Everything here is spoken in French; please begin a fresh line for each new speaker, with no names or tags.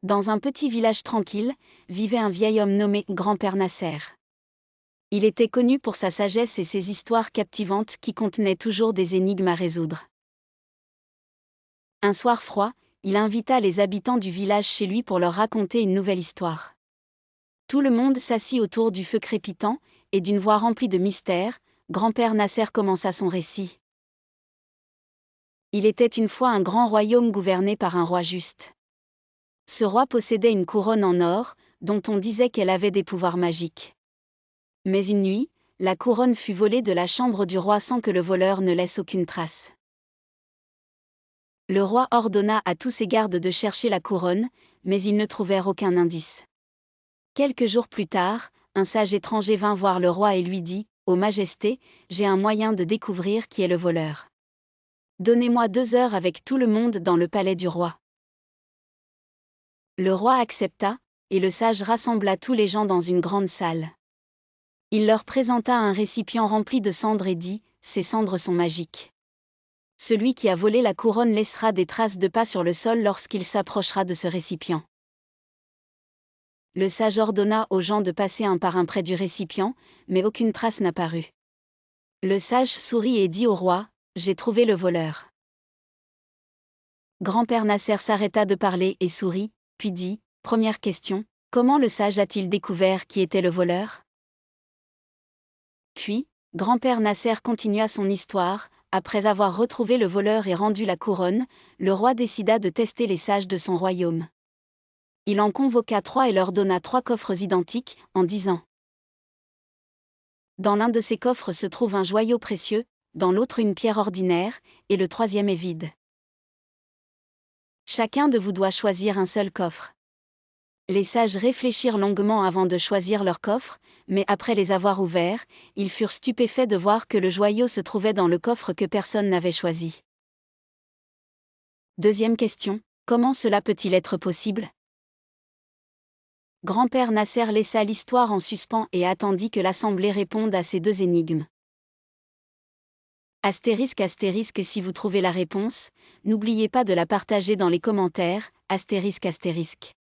Dans un petit village tranquille, vivait un vieil homme nommé Grand-Père Nasser. Il était connu pour sa sagesse et ses histoires captivantes qui contenaient toujours des énigmes à résoudre. Un soir froid, il invita les habitants du village chez lui pour leur raconter une nouvelle histoire. Tout le monde s'assit autour du feu crépitant, et d'une voix remplie de mystère, Grand-Père Nasser commença son récit. Il était une fois un grand royaume gouverné par un roi juste. Ce roi possédait une couronne en or, dont on disait qu'elle avait des pouvoirs magiques. Mais une nuit, la couronne fut volée de la chambre du roi sans que le voleur ne laisse aucune trace. Le roi ordonna à tous ses gardes de chercher la couronne, mais ils ne trouvèrent aucun indice. Quelques jours plus tard, un sage étranger vint voir le roi et lui dit « Ô Majesté, j'ai un moyen de découvrir qui est le voleur. Donnez-moi 2 heures avec tout le monde dans le palais du roi. » Le roi accepta, et le sage rassembla tous les gens dans une grande salle. Il leur présenta un récipient rempli de cendres et dit « Ces cendres sont magiques. Celui qui a volé la couronne laissera des traces de pas sur le sol lorsqu'il s'approchera de ce récipient. » Le sage ordonna aux gens de passer un par un près du récipient, mais aucune trace n'apparut. Le sage sourit et dit au roi « J'ai trouvé le voleur. » Grand-Père Nasser s'arrêta de parler et sourit, puis dit « Première question, comment le sage a-t-il découvert qui était le voleur ?» Puis, Grand-Père Nasser continua son histoire. Après avoir retrouvé le voleur et rendu la couronne, le roi décida de tester les sages de son royaume. Il en convoqua 3 et leur donna 3 coffres identiques, en disant « Dans l'un de ces coffres se trouve un joyau précieux, dans l'autre une pierre ordinaire, et le 3e est vide. Chacun de vous doit choisir un seul coffre. » Les sages réfléchirent longuement avant de choisir leur coffre, mais après les avoir ouverts, ils furent stupéfaits de voir que le joyau se trouvait dans le coffre que personne n'avait choisi. Deuxième question, comment cela peut-il être possible ? Grand-Père Nasser laissa l'histoire en suspens et attendit que l'assemblée réponde à ces 2 énigmes. Astérisque astérisque si vous trouvez la réponse, n'oubliez pas de la partager dans les commentaires, astérisque astérisque.